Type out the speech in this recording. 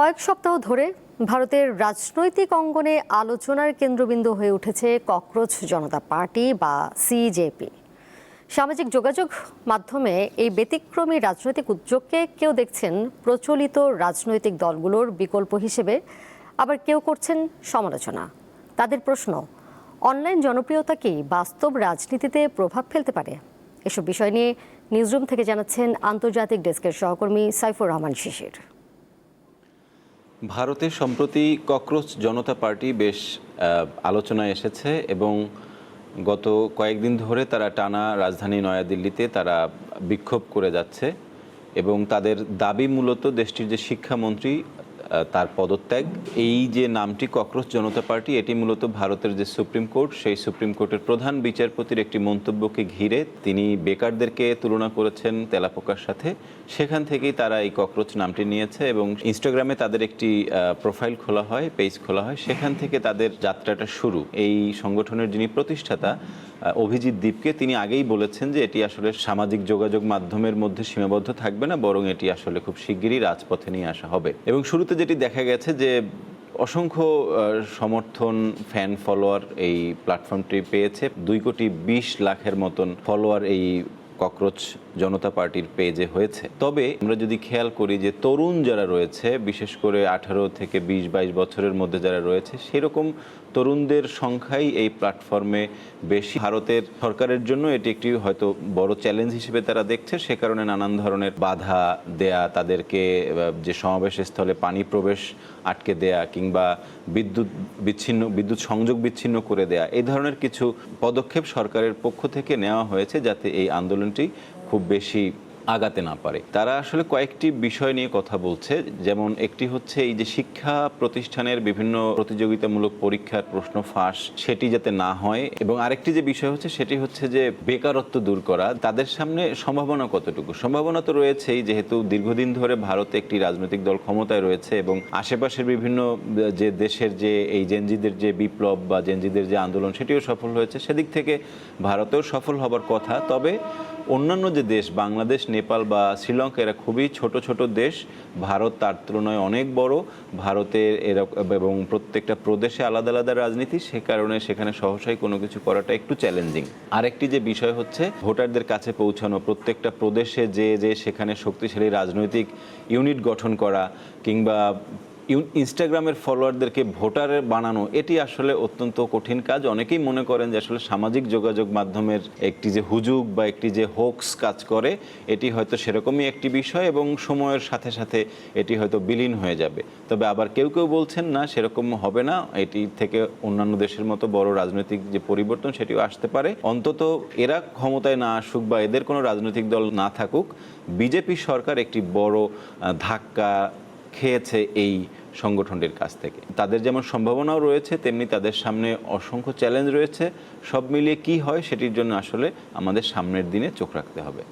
কয়েক সপ্তাহ ধরে ভারতের রাজনৈতিক অঙ্গনে আলোচনার কেন্দ্রবিন্দু হয়ে উঠেছে ককরোচ জনতা পার্টি বা সিজেপি। সামাজিক যোগাযোগ মাধ্যমে এই ব্যতিক্রমী রাজনৈতিক উদ্যোগকে কেউ দেখছেন প্রচলিত রাজনৈতিক দলগুলোর বিকল্প হিসেবে, আবার কেউ করছেন সমালোচনা। তাদের প্রশ্ন, অনলাইন জনপ্রিয়তা কি বাস্তব রাজনীতিতে প্রভাব ফেলতে পারে? এসব বিষয় নিয়ে নিউজরুম থেকে জানাচ্ছেন আন্তর্জাতিক ডেস্কের সহকর্মী সাইফুর রহমান শিশির। ভারতে সম্প্রতি ককরোচ জনতা পার্টি বেশ আলোচনায় এসেছে এবং গত কয়েকদিন ধরে তারা টানা রাজধানী নয়াদিল্লিতে তারা বিক্ষোভ করে যাচ্ছে এবং তাদের দাবি মূলত দেশটির যে শিক্ষামন্ত্রী তার পদত্যাগ। এই যে নামটি ককরোচ জনতা পার্টি, এটি মূলত ভারতের যে সুপ্রিম কোর্ট, সেই সুপ্রিম কোর্টের প্রধান বিচারপতির একটি মন্তব্যকে ঘিরে তিনি বেকারদেরকে তুলনা করেছেন তেলাপোকার সাথে। সেখান থেকেই তারা এই ককরোচ নামটি নিয়েছে এবং ইনস্টাগ্রামে তাদের একটি প্রোফাইল খোলা হয়, পেজ খোলা হয়, সেখান থেকে তাদের যাত্রাটা শুরু। এই সংগঠনের যিনি প্রতিষ্ঠাতা অভিজিৎ দীপকে, তিনি আগেই বলেছেন যে এটি আসলে সামাজিক যোগাযোগ মাধ্যমের মধ্যে সীমাবদ্ধ থাকবে না, বরং এটি আসলে খুব শিগগিরই রাজপথে নিয়ে আসা হবে। এবং শুরুতে যেটি দেখা গেছে যে অসংখ্য সমর্থন, ফ্যান ফলোয়ার এই প্ল্যাটফর্মটি পেয়েছে। 2,20,00,000-এর মতন ফলোয়ার এই ককরোচ জনতা পার্টির পেজে হয়েছে। তবে আমরা যদি খেয়াল করি যে তরুণ যারা রয়েছে, বিশেষ করে 18 থেকে 20-22 বছরের মধ্যে যারা রয়েছে, সেরকম তরুণদের সংখ্যাই এই প্ল্যাটফর্মে বেশি। ভারতের সরকারের জন্য এটি একটি হয়তো বড় চ্যালেঞ্জ হিসেবে তারা দেখছে। সে কারণে নানান ধরনের বাধা দেয়া, তাদেরকে যে সমাবেশ স্থলে পানি প্রবেশ আটকে দেয়া কিংবা বিদ্যুৎ সংযোগ বিচ্ছিন্ন করে দেয়া, এই ধরনের কিছু পদক্ষেপ সরকারের পক্ষ থেকে নেওয়া হয়েছে যাতে এই আন্দোলনটি খুব বেশি আগাতে না পারে। তারা আসলে কয়েকটি বিষয় নিয়ে কথা বলছে, যেমন একটি হচ্ছে এই যে শিক্ষা প্রতিষ্ঠানের বিভিন্ন প্রতিযোগিতামূলক পরীক্ষার প্রশ্ন ফাঁস, সেটি যাতে না হয়, এবং আরেকটি যে বিষয় হচ্ছে সেটি হচ্ছে যে বেকারত্ব দূর করা। তাদের সামনে সম্ভাবনা কতটুকু? সম্ভাবনা তো রয়েছেই, যেহেতু দীর্ঘদিন ধরে ভারতে একটি রাজনৈতিক দল ক্ষমতায় রয়েছে এবং আশেপাশের বিভিন্ন যে দেশের যে এই জেনজিদের যে বিপ্লব বা জেনজিদের যে আন্দোলন, সেটিও সফল হয়েছে। সেদিক থেকে ভারতেও সফল হবার কথা। তবে অন্যান্য যে দেশ, বাংলাদেশ, নেপাল বা শ্রীলঙ্কা, এরা খুবই ছোট ছোট দেশ। ভারত তার তুলনায় অনেক বড়। ভারতের এবং প্রত্যেকটা প্রদেশে আলাদা আলাদা রাজনীতি, সে কারণে সেখানে সহসাই কোনো কিছু করাটা একটু চ্যালেঞ্জিং। আরেকটি যে বিষয় হচ্ছে ভোটারদের কাছে পৌঁছানো, প্রত্যেকটা প্রদেশে যে সেখানে শক্তিশালী রাজনৈতিক ইউনিট গঠন করা কিংবা ইনস্টাগ্রামের ফলোয়ারদেরকে ভোটার বানানো, এটি আসলে অত্যন্ত কঠিন কাজ। অনেকেই মনে করেন যে আসলে সামাজিক যোগাযোগ মাধ্যমের একটি যে হুজুগ বা একটি যে হোক্স কাজ করে, এটি হয়তো সেরকমই একটি বিষয় এবং সময়ের সাথে সাথে এটি হয়তো বিলীন হয়ে যাবে। তবে আবার কেউ কেউ বলছেন না, সেরকম হবে না, এটি থেকে অন্যান্য দেশের মতো বড় রাজনৈতিক যে পরিবর্তন সেটিও আসতে পারে। অন্তত এরা ক্ষমতায় না আসুক বা এদের কোনো রাজনৈতিক দল না থাকুক, বিজেপি সরকার একটি বড় ধাক্কা খেয়েছে এই সংগঠনটির কাছ থেকে। তাদের যেমন সম্ভাবনাও রয়েছে, তেমনি তাদের সামনে অসংখ্য চ্যালেঞ্জ রয়েছে। সব মিলিয়ে কি হয় সেটির জন্য আসলে আমাদের সামনের দিনে চোখ রাখতে হবে।